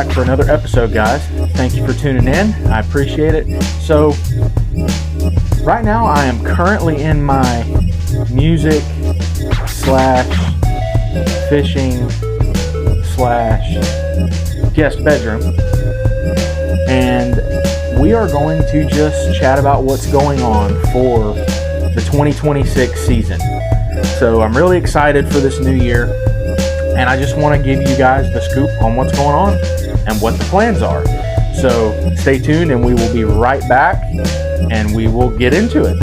back for another episode, guys. Thank you for tuning in. I appreciate it. So, right now I am currently in my music slash fishing slash guest bedroom, and we are going to just chat about what's going on for the 2026 season. So I'm really excited for this new year, and I just want to give you guys the scoop on what's going on and what the plans are. So stay tuned, and we will be right back, and we will get into it.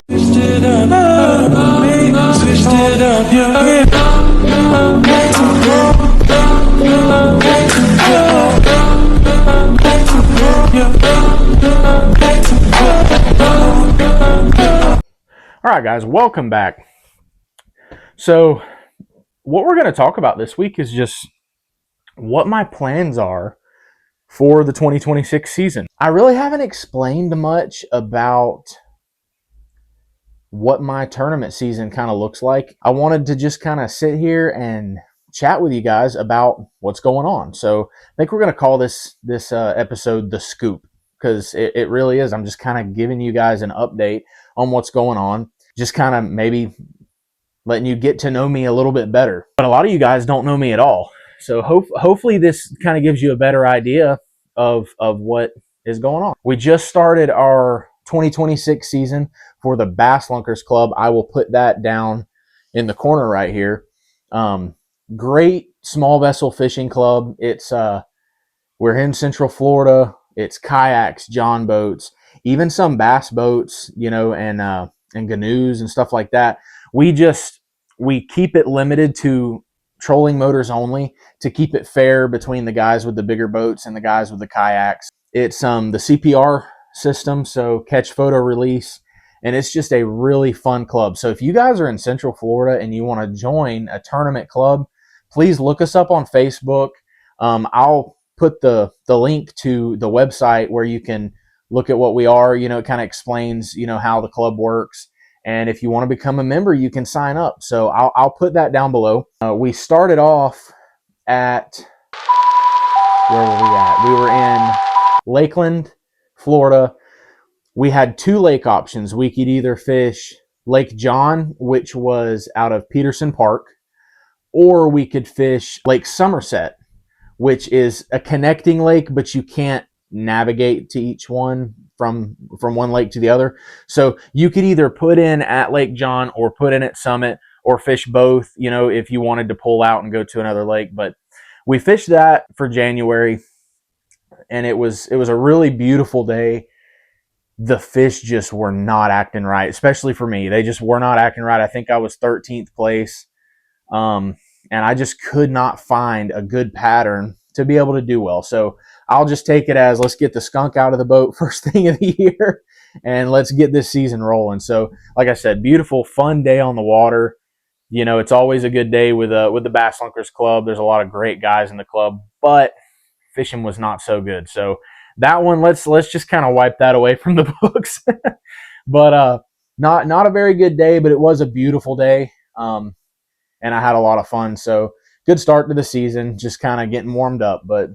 All right, guys, welcome back. So what we're going to talk about this week is just what my plans are for the 2026 season. I really haven't explained much about what my tournament season kind of looks like. I wanted to just kind of sit here and chat with you guys about what's going on. So I think we're going to call this episode The Scoop, because it really is. I'm just kind of giving you guys an update on what's going on, just kind of maybe letting you get to know me a little bit better. But a lot of you guys don't know me at all. So hopefully this kind of gives you a better idea of what is going on. We just started our 2026 season for the Bass Lunkers Club. I will put that down in the corner right here. Great small vessel fishing club. It's we're in Central Florida. It's kayaks, john boats, even some bass boats, and canoes and stuff like that. We keep it limited to trolling motors only to keep it fair between the guys with the bigger boats and the guys with the kayaks. It's the CPR system, so catch, photo, release, and it's just a really fun club. So if you guys are in Central Florida and you want to join a tournament club, please look us up on Facebook. I'll put the link to the website where you can look at what we are. It kind of explains how the club works. And if you want to become a member, you can sign up. So I'll put that down below. We started off at, where were we at? We were in Lakeland, Florida. We had two lake options. We could either fish Lake John, which was out of Peterson Park, or we could fish Lake Somerset, which is a connecting lake, but you can't navigate to each one from one lake to the other. So you could either put in at Lake John or put in at Summit, or fish both, if you wanted to pull out and go to another lake. But we fished that for January, and it was a really beautiful day. The fish just were not acting right, especially for me. They just were not acting right. I think I was 13th place. And I just could not find a good pattern to be able to do well. So I'll just take it as, let's get the skunk out of the boat first thing of the year, and let's get this season rolling. So like I said, beautiful, fun day on the water. It's always a good day with the Bass Lunkers Club. There's a lot of great guys in the club, but fishing was not so good. So that one, let's just kind of wipe that away from the books. But not a very good day, but it was a beautiful day. And I had a lot of fun. So good start to the season, just kind of getting warmed up. But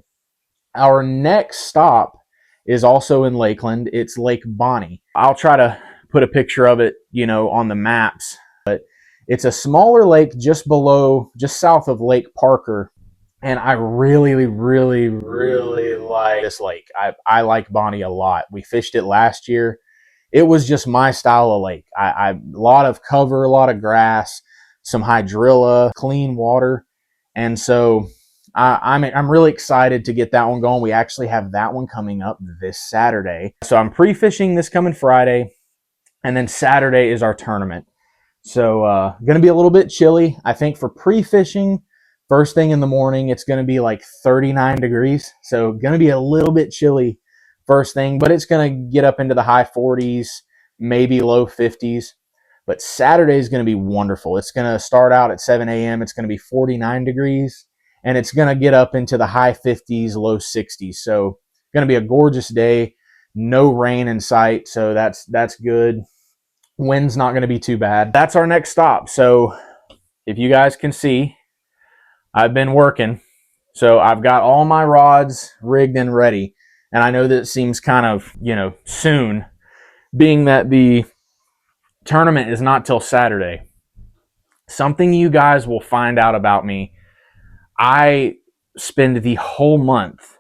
our next stop is also in Lakeland. It's Lake Bonnie. I'll try to put a picture of it, on the maps. But it's a smaller lake just south of Lake Parker. And I really, really, really like this lake. I like Bonnie a lot. We fished it last year. It was just my style of lake. A lot of cover, a lot of grass, some hydrilla, clean water. And so I'm really excited to get that one going. We actually have that one coming up this Saturday. So I'm pre-fishing this coming Friday, and then Saturday is our tournament. So going to be a little bit chilly. I think for pre-fishing, first thing in the morning, it's going to be like 39 degrees. So going to be a little bit chilly first thing, but it's going to get up into the high 40s, maybe low 50s. But Saturday is going to be wonderful. It's going to start out at 7 a.m. It's going to be 49 degrees, and it's going to get up into the high 50s, low 60s. So going to be a gorgeous day. No rain in sight, so that's good. Wind's not going to be too bad. That's our next stop. So if you guys can see, I've been working. So I've got all my rods rigged and ready. And I know that it seems kind of, soon, being that the tournament is not till Saturday. Something you guys will find out about me, I spend the whole month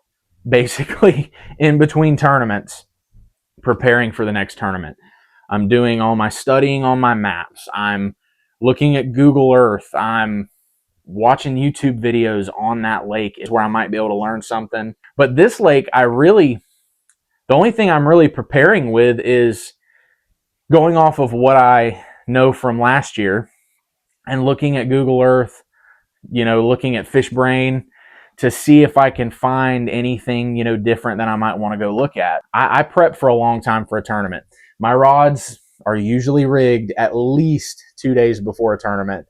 basically in between tournaments preparing for the next tournament. I'm doing all my studying on my maps. I'm looking at Google Earth. I'm watching YouTube videos on that lake is where I might be able to learn something. But this lake, the only thing I'm really preparing with is going off of what I know from last year and looking at Google Earth, looking at FishBrain to see if I can find anything, different that I might want to go look at. I prep for a long time for a tournament. My rods are usually rigged at least 2 days before a tournament.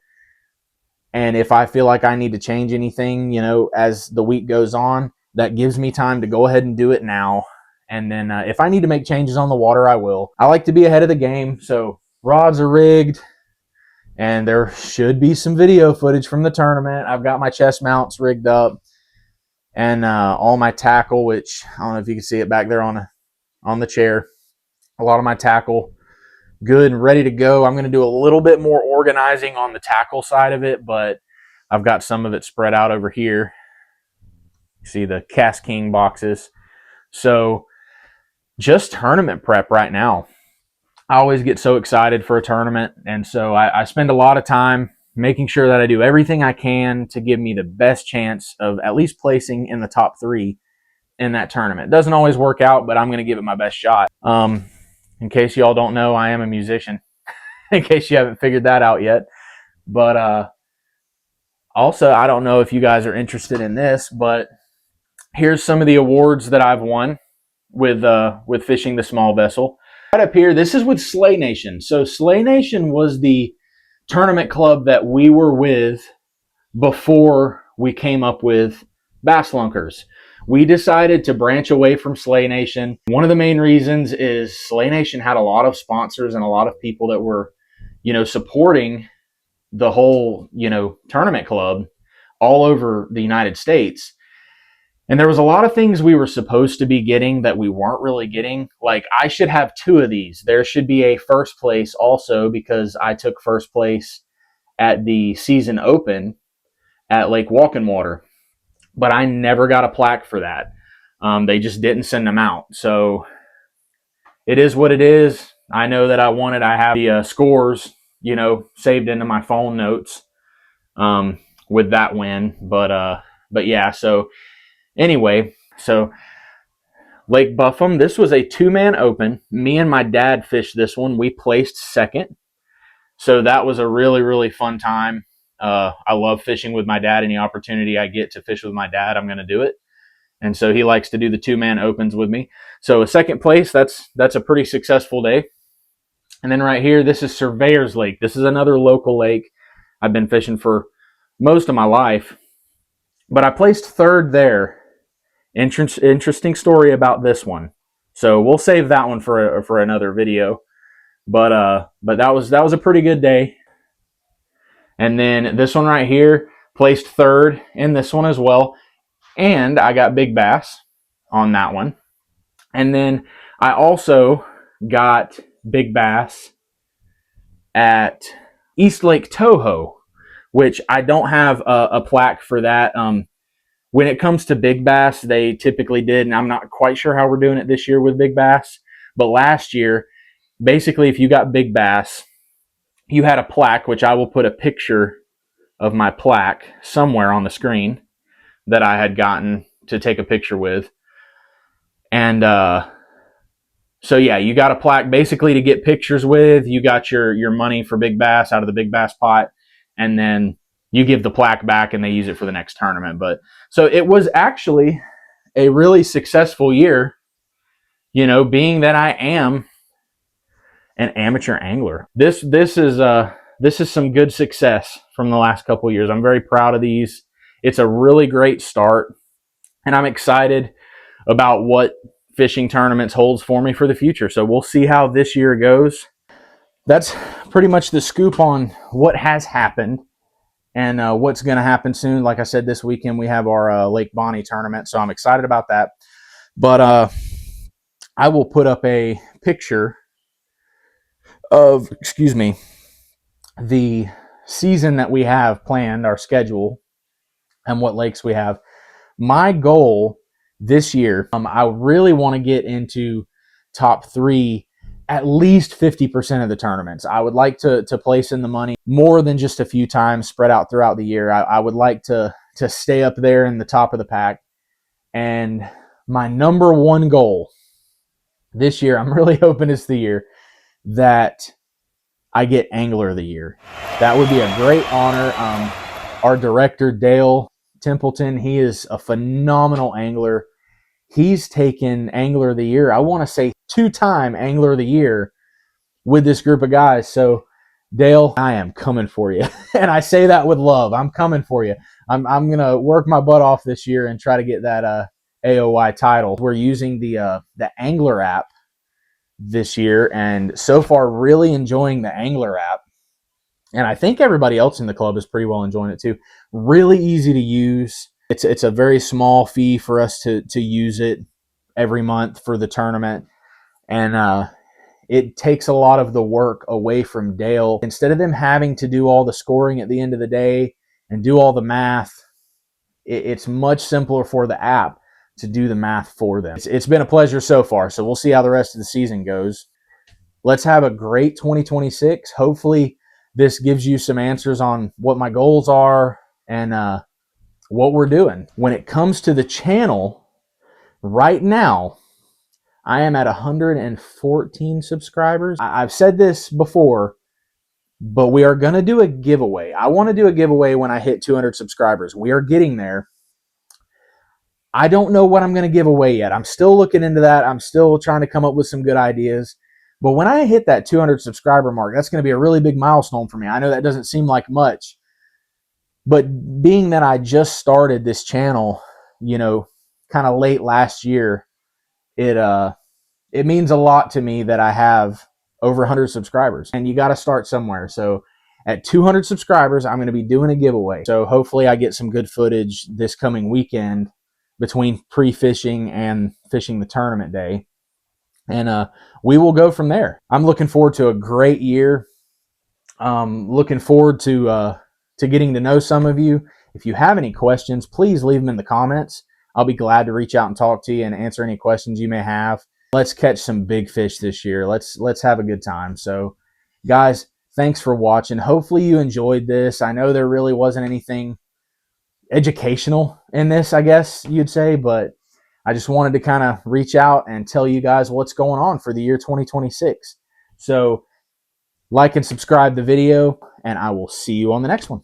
And if I feel like I need to change anything, as the week goes on, that gives me time to go ahead and do it now. And then if I need to make changes on the water, I will. I like to be ahead of the game. So rods are rigged. And there should be some video footage from the tournament. I've got my chest mounts rigged up. And all my tackle, which I don't know if you can see it back there on the chair. A lot of my tackle good and ready to go. I'm going to do a little bit more organizing on the tackle side of it, but I've got some of it spread out over here. You see the Cast King boxes. So just tournament prep right now. I always get so excited for a tournament, and so I spend a lot of time making sure that I do everything I can to give me the best chance of at least placing in the top 3 in that tournament. It doesn't always work out, but I'm going to give it my best shot. In case y'all don't know, I am a musician, in case you haven't figured that out yet. But also, I don't know if you guys are interested in this, but here's some of the awards that I've won with fishing the small vessel. Right up here, this is with Slay Nation. So Slay Nation was the tournament club that we were with before we came up with Bass Lunkers. We decided to branch away from Slay Nation. One of the main reasons is Slay Nation had a lot of sponsors and a lot of people that were, supporting the whole, tournament club all over the United States. And there was a lot of things we were supposed to be getting that we weren't really getting. Like, I should have 2 of these. There should be a first place also, because I took first place at the season open at Lake Walking Water. But I never got a plaque for that. They just didn't send them out. So it is what it is. I know that I won it. I have the scores, saved into my phone notes with that win. But yeah, so anyway, so Lake Buffum, this was a 2-man open. Me and my dad fished this one. We placed second. So that was a really, really fun time. I love fishing with my dad. Any opportunity I get to fish with my dad, I'm going to do it. And so he likes to do the 2-man opens with me. So a second place, that's a pretty successful day. And then right here, this is Surveyor's Lake. This is another local lake I've been fishing for most of my life. But I placed third there. Interesting story about this one. So we'll save that one for another video. But that was a pretty good day. And then this one right here, placed third in this one as well. And I got big bass on that one. And then I also got big bass at East Lake Toho, which I don't have a plaque for that. When it comes to big bass, they typically did, and I'm not quite sure how we're doing it this year with big bass. But last year, basically, if you got big bass, you had a plaque, which I will put a picture of my plaque somewhere on the screen that I had gotten to take a picture with. And so yeah, you got a plaque basically to get pictures with. You got your money for big bass out of the big bass pot, and then you give the plaque back and they use it for the next tournament. But so it was actually a really successful year, being that I am an amateur angler. This is some good success from the last couple of years. I'm very proud of these. It's a really great start, and I'm excited about what fishing tournaments holds for me for the future. So we'll see how this year goes. That's pretty much the scoop on what has happened and what's going to happen soon. Like I said, this weekend we have our Lake Bonnie tournament, so I'm excited about that. But I will put up a picture of, the season that we have planned, our schedule, and what lakes we have. My goal this year, I really want to get into top 3 at least 50% of the tournaments. I would like to place in the money more than just a few times spread out throughout the year. I would like to stay up there in the top of the pack. And my number one goal this year, I'm really hoping it's the year that I get Angler of the Year. That would be a great honor. Our director, Dale Templeton, he is a phenomenal angler. He's taken Angler of the Year, I want to say 2-time Angler of the Year with this group of guys. So, Dale, I am coming for you. And I say that with love. I'm coming for you. I'm going to work my butt off this year and try to get that AOY title. We're using the Angler app this year, and so far really enjoying the Angler app. And I think everybody else in the club is pretty well enjoying it too. Really easy to use. It's a very small fee for us to use it every month for the tournament. And it takes a lot of the work away from Dale. Instead of them having to do all the scoring at the end of the day and do all the math, it's much simpler for the app to do the math for them. It's been a pleasure so far, so we'll see how the rest of the season goes. Let's have a great 2026. Hopefully this gives you some answers on what my goals are and what we're doing. When it comes to the channel, right now, I am at 114 subscribers. I've said this before, but we are going to do a giveaway. I want to do a giveaway when I hit 200 subscribers. We are getting there. I don't know what I'm going to give away yet. I'm still looking into that. I'm still trying to come up with some good ideas. But when I hit that 200 subscriber mark, that's going to be a really big milestone for me. I know that doesn't seem like much, but being that I just started this channel, kind of late last year, it means a lot to me that I have over 100 subscribers. And you got to start somewhere. So at 200 subscribers, I'm going to be doing a giveaway. So hopefully I get some good footage this coming weekend between pre-fishing and fishing the tournament day. And we will go from there. I'm looking forward to a great year. Looking forward to getting to know some of you. If you have any questions, please leave them in the comments. I'll be glad to reach out and talk to you and answer any questions you may have. Let's catch some big fish this year. Let's have a good time. So, guys, thanks for watching. Hopefully you enjoyed this. I know there really wasn't anything educational in this, I guess you'd say, but I just wanted to kind of reach out and tell you guys what's going on for the year 2026. So like and subscribe the video, and I will see you on the next one.